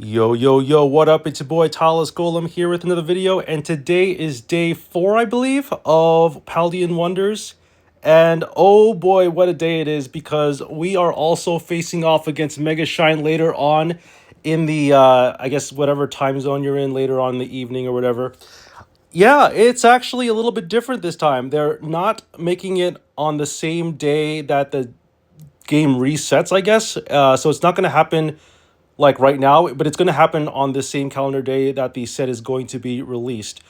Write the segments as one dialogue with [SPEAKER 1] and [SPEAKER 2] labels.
[SPEAKER 1] Yo, yo, yo, what up? It's your boy Talis Golem here with another video, and today is day 4, I believe, of Paldean Wonders. And oh boy, what a day it is, because we are also facing off against Mega Shine later on in the, I guess, whatever time zone you're in, later on in the evening or whatever. Yeah, it's actually a little bit different this time. They're not making it on the same day that the game resets, I guess. So it's not going to happen like right now, but it's going to happen on the same calendar day that the set is going to be released.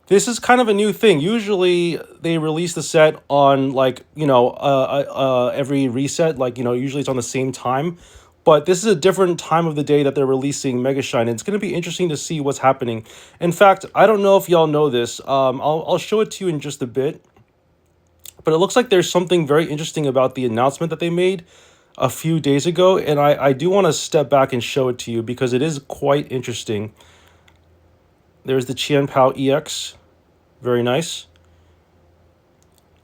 [SPEAKER 1] This is kind of a new thing. Usually they release the set on like, every reset, like, usually it's on the same time. But this is a different time of the day that they're releasing Mega Shine, and it's going to be interesting to see what's happening. In fact, I don't know if y'all know this. I'll show it to you in just a bit. But it looks like there's something very interesting about the announcement that they made a few days ago, and I do want to step back and show it to you because it is quite interesting. There's the Qianpao EX. Very nice.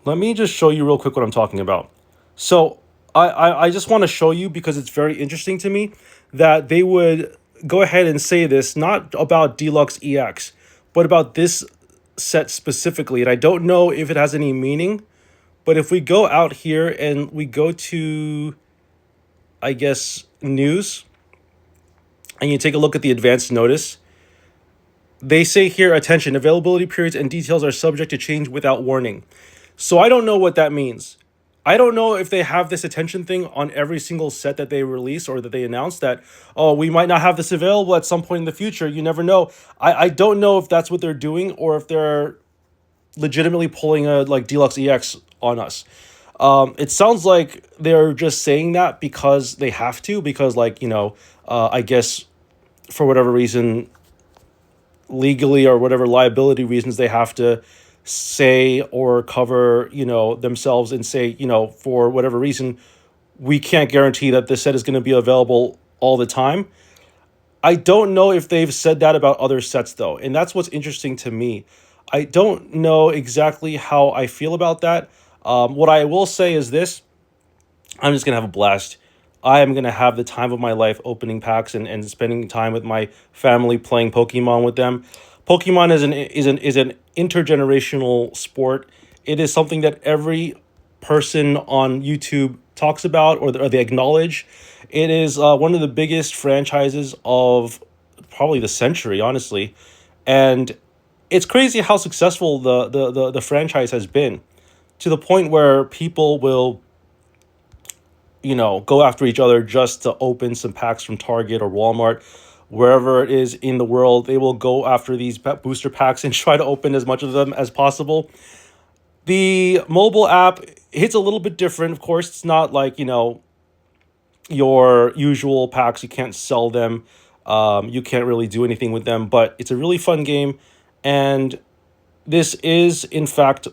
[SPEAKER 1] Let me just show you real quick what I'm talking about. So I just want to show you because it's very interesting to me that they would go ahead and say this, not about Deluxe EX, but about this set specifically. And I don't know if it has any meaning, but if we go out here and we go to, I guess, news, and you take a look at the advanced notice, they say here, attention, availability periods and details are subject to change without warning. So I don't know what that means. I don't know if they have this attention thing on every single set that they release or that they announce that, oh, we might not have this available at some point in the future. You never know. I don't know if that's what they're doing or if they're legitimately pulling a like Deluxe EX on us. It sounds like they're just saying that because they have to, because I guess for whatever reason, legally or whatever liability reasons, they have to say or cover, themselves and say, for whatever reason, we can't guarantee that this set is going to be available all the time. I don't know if they've said that about other sets though, and that's what's interesting to me. I don't know exactly how I feel about that. What I will say is this: I'm just gonna have a blast. I am gonna have the time of my life opening packs and spending time with my family playing Pokemon with them. Pokemon is an intergenerational sport. It is something that every person on YouTube talks about or they acknowledge. It is one of the biggest franchises of probably the century, honestly, and it's crazy how successful the franchise has been, to the point where people will go after each other just to open some packs from Target or Walmart, wherever it is in the world. They will go after these booster packs and try to open as much of them as possible. The mobile app hits a little bit different. Of course, it's not like, your usual packs. You can't sell them. You can't really do anything with them, but it's a really fun game. And this is, in fact,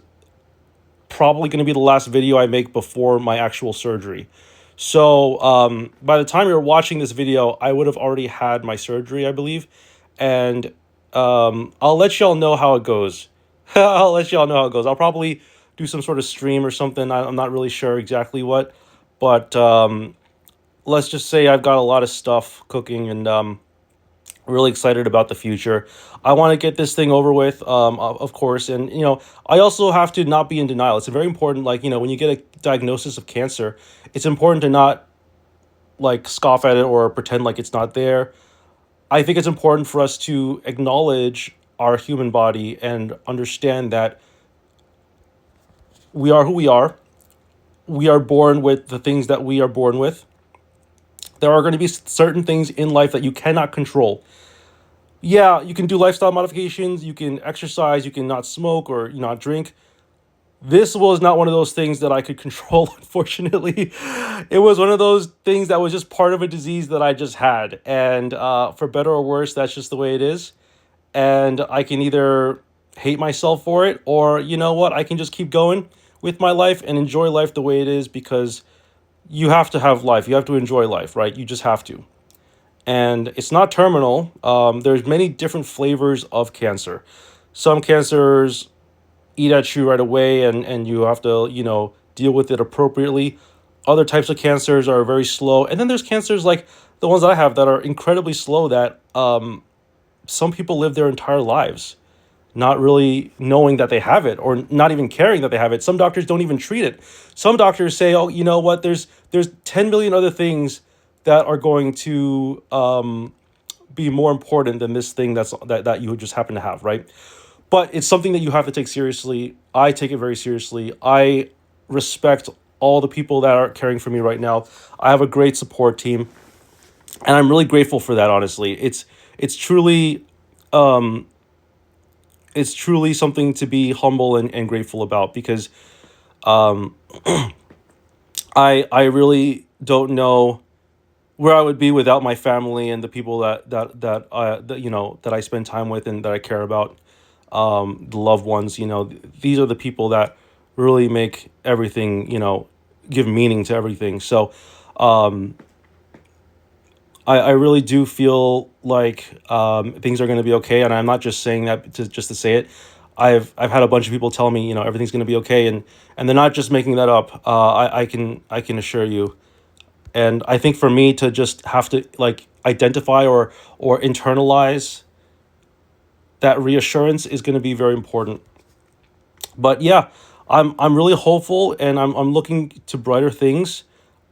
[SPEAKER 1] probably going to be the last video I make before my actual surgery. So by the time you're watching this video, I would have already had my surgery, I believe. And I'll let y'all know how it goes. I'll let y'all know how it goes. I'll probably do some sort of stream or something. I'm not really sure exactly what. But let's just say I've got a lot of stuff cooking, and really excited about the future. I want to get this thing over with, of course. And, I also have to not be in denial. It's very important, like, when you get a diagnosis of cancer, it's important to not, like, scoff at it or pretend like it's not there. I think it's important for us to acknowledge our human body and understand that we are who we are. We are born with the things that we are born with. There are going to be certain things in life that you cannot control. Yeah, you can do lifestyle modifications, you can exercise, you can not smoke or not drink. This was not one of those things that I could control, unfortunately. It was one of those things that was just part of a disease that I just had. And for better or worse, that's just the way it is. And I can either hate myself for it, or, I can just keep going with my life and enjoy life the way it is, because you have to have life. You have to enjoy life, right? You just have to. And it's not terminal. There's many different flavors of cancer. Some cancers eat at you right away, and you have to, deal with it appropriately. Other types of cancers are very slow. And then there's cancers like the ones that I have that are incredibly slow, that some people live their entire lives not really knowing that they have it, or not even caring that they have it. Some doctors don't even treat it. Some doctors say, "Oh, you know what? There's 10 million other things that are going to be more important than this thing that you just happen to have, right?" But it's something that you have to take seriously. I take it very seriously. I respect all the people that are caring for me right now. I have a great support team, and I'm really grateful for that. Honestly, it's truly it's truly something to be humble and grateful about, because I really don't know where I would be without my family and the people that I spend time with and that I care about, the loved ones. These are the people that really make everything, give meaning to everything. So I really do feel like things are going to be okay, and I'm not just saying that just to say it. I've had a bunch of people tell me, everything's going to be okay, and they're not just making that up. I can assure you. And I think for me to just have to like identify or internalize that reassurance is going to be very important. But yeah, I'm really hopeful, and I'm looking to brighter things.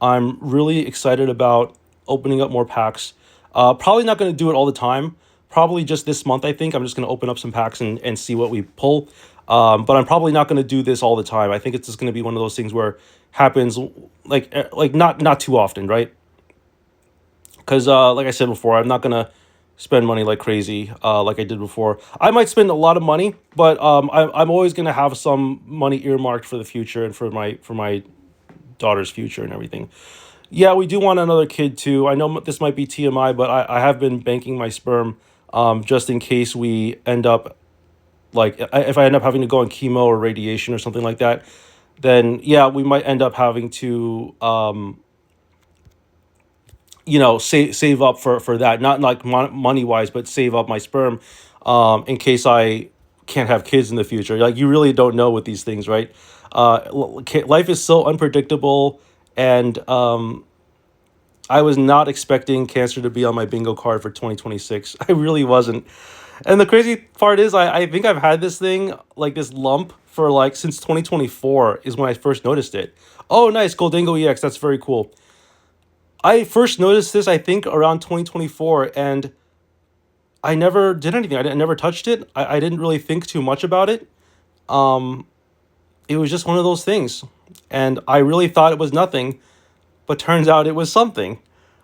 [SPEAKER 1] I'm really excited about opening up more packs. Probably not going to do it all the time. Probably just this month, I think. I'm just going to open up some packs and see what we pull. But I'm probably not going to do this all the time. I think it's just going to be one of those things where happens like not too often, right? Because like I said before, I'm not going to spend money like crazy, like I did before. I might spend a lot of money, but I'm always going to have some money earmarked for the future and for my daughter's future and everything. Yeah, we do want another kid too. I know this might be TMI, but I have been banking my sperm, just in case we end up like if I end up having to go on chemo or radiation or something like that. Then yeah, we might end up having to save up for that, not like money wise, but save up my sperm, in case I can't have kids in the future. Like, you really don't know with these things, right? Life is so unpredictable, and I was not expecting cancer to be on my bingo card for 2026. I really wasn't. And the crazy part is, I think I've had this thing, like this lump, for like since 2024 is when I first noticed it. Oh, nice, Goldango EX. That's very cool. I first noticed this, I think, around 2024, and I never did anything. I never touched it. I didn't really think too much about it. It was just one of those things. And I really thought it was nothing, but turns out it was something,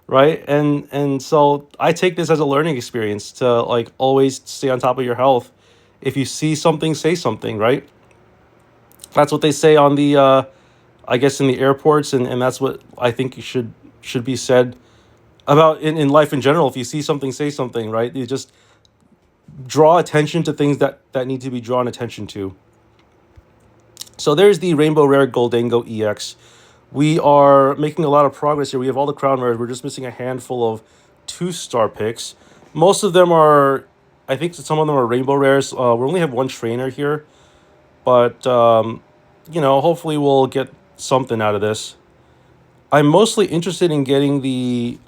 [SPEAKER 1] right? And so I take this as a learning experience to like always stay on top of your health. If you see something, say something, right? That's what they say on the I guess in the airports, and that's what I think you should be said about in life in general. If you see something, say something, right? You just draw attention to things that need to be drawn attention to. So there's the Rainbow Rare Goldango EX. We are making a lot of progress here. We have all the crown rares. We're just missing a handful of 2-star picks. Most of them are, I think some of them are rainbow rares. We only have one trainer here, but hopefully we'll get something out of this. I'm mostly interested in getting the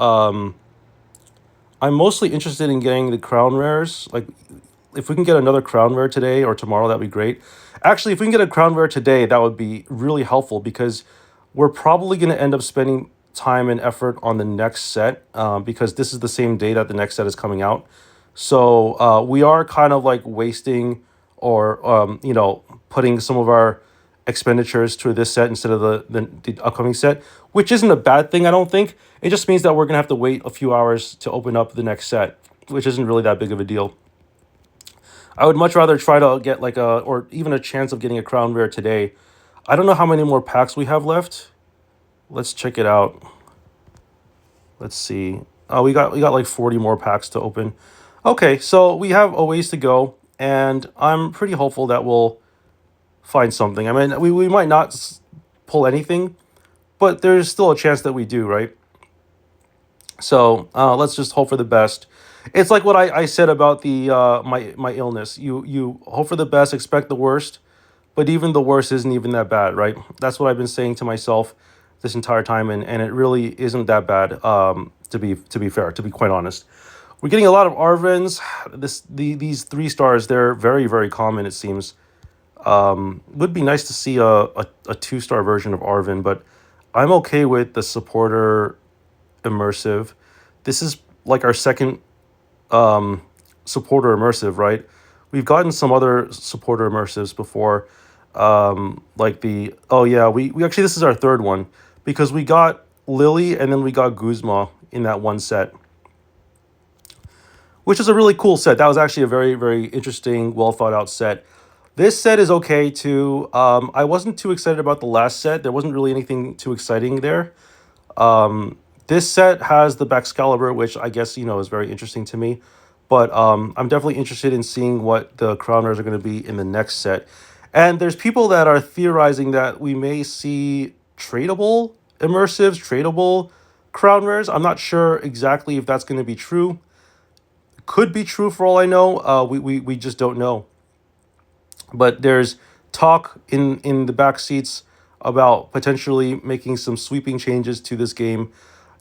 [SPEAKER 1] crown rares. Like, if we can get another crown rare today or tomorrow, that'd be great. Actually, if we can get a crown rare today, that would be really helpful, because we're probably going to end up spending time and effort on the next set, because this is the same day that the next set is coming out. So we are kind of like wasting, or putting some of our expenditures to this set instead of the upcoming set, which isn't a bad thing, I don't think. It just means that we're going to have to wait a few hours to open up the next set, which isn't really that big of a deal. I would much rather try to get like or even a chance of getting a crown rare today. I don't know how many more packs we have left. Let's check it out. Let's see. Oh, we got like 40 more packs to open. Okay, so we have a ways to go, and I'm pretty hopeful that we'll find something. I mean, we might not pull anything, but there's still a chance that we do, right? So let's just hope for the best. It's like what I said about the my illness. You hope for the best, expect the worst, but even the worst isn't even that bad, right? That's what I've been saying to myself this entire time, and it really isn't that bad. To be fair, to be quite honest, we're getting a lot of Arvens. These 3 stars, they're very very common. It seems would be nice to see a 2-star version of Arven, but I'm okay with the supporter immersive. This is like our second supporter immersive, right? We've gotten some other supporter immersives before, like the oh yeah, we actually this is our third one because we got Lily and then we got Guzma in that one set, which is a really cool set. That was actually a very very interesting, well thought out set. This set is okay too. I wasn't too excited about the last set. There wasn't really anything too exciting there. This set has the Baxcalibur, which I guess is very interesting to me. But I'm definitely interested in seeing what the crown rares are going to be in the next set. And there's people that are theorizing that we may see tradable immersives, tradable crown rares. I'm not sure exactly if that's going to be true. Could be true for all I know. We just don't know. But there's talk in the back seats about potentially making some sweeping changes to this game,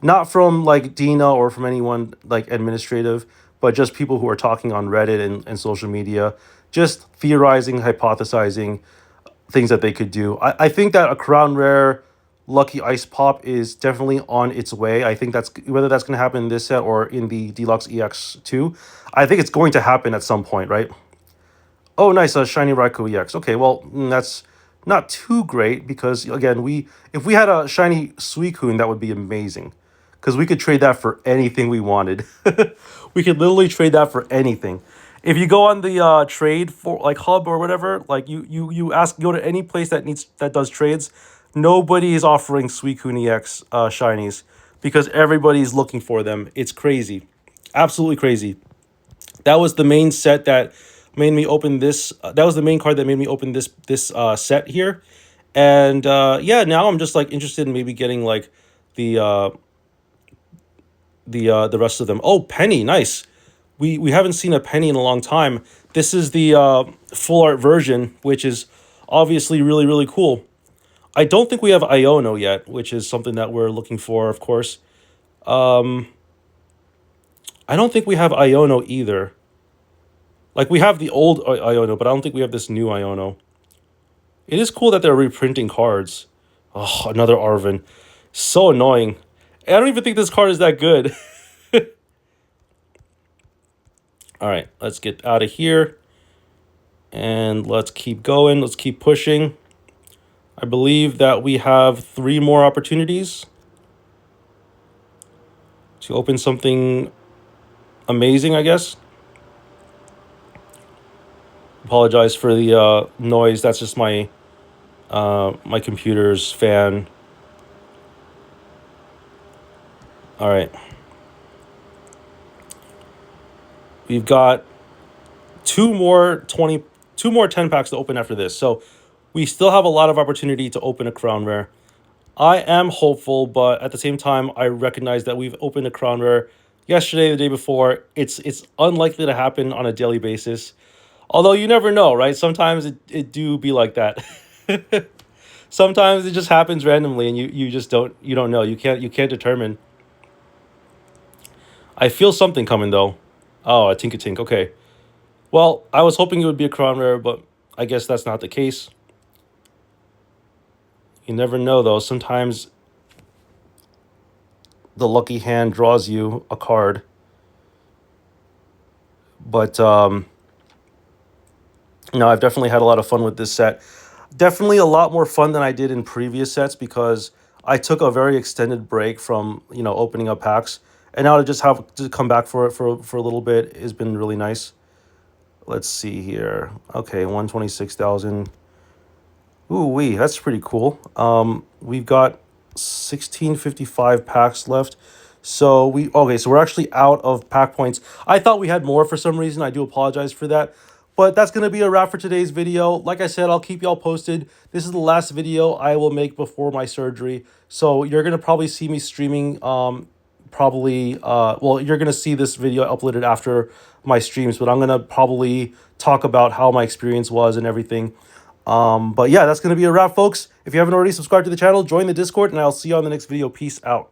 [SPEAKER 1] not from like Dina or from anyone like administrative, but just people who are talking on Reddit and social media, just theorizing, hypothesizing things that they could do. I think that a crown rare lucky ice pop is definitely on its way. I think that's whether that's going to happen in this set or in the deluxe EX2. I think it's going to happen at some point, right? Oh, nice, a shiny Raikou EX. Okay, well, that's not too great because again, if we had a shiny Suicune, that would be amazing because we could trade that for anything we wanted. We could literally trade that for anything. If you go on the trade for like hub or whatever, like you go to any place that does trades, nobody is offering Suicune EX shinies because everybody's looking for them. It's crazy, absolutely crazy. That was the main set that made me open this. That was the main card that made me open this set here, and yeah, now I'm just like interested in maybe getting like the the rest of them. Oh, Penny, nice. We haven't seen a Penny in a long time. This is the full art version, which is obviously really really cool. I don't think we have Iono yet, which is something that we're looking for, of course. I don't think we have Iono either. Like, we have the old Iono, but I don't think we have this new Iono. It is cool that they're reprinting cards. Oh, another Arven. So annoying. I don't even think this card is that good. All right, let's get out of here. And let's keep going. Let's keep pushing. I believe that we have 3 more opportunities to open something amazing, I guess. Apologize for the noise. That's just my my computer's fan. All right. We've got 2 more 10 packs to open after this. So we still have a lot of opportunity to open a crown rare. I am hopeful, but at the same time, I recognize that we've opened a crown rare yesterday, the day before. It's unlikely to happen on a daily basis. Although you never know, right? Sometimes it do be like that. Sometimes it just happens randomly and you just don't know. You can't determine. I feel something coming though. Oh, a Tinkatink. Okay. Well, I was hoping it would be a crown rare, but I guess that's not the case. You never know though. Sometimes the lucky hand draws you a card. But no, I've definitely had a lot of fun with this set. Definitely a lot more fun than I did in previous sets because I took a very extended break from, opening up packs. And now to just have to come back for it for a little bit has been really nice. Let's see here. Okay, 126,000. Ooh wee, that's pretty cool. We've got 1655 packs left. So we're actually out of pack points. I thought we had more for some reason. I do apologize for that. But that's going to be a wrap for today's video. Like I said, I'll keep y'all posted. This is the last video I will make before my surgery. So you're going to probably see me streaming you're going to see this video uploaded after my streams, but I'm going to probably talk about how my experience was and everything. But yeah, that's going to be a wrap, folks. If you haven't already subscribed to the channel, join the Discord, and I'll see you on the next video. Peace out.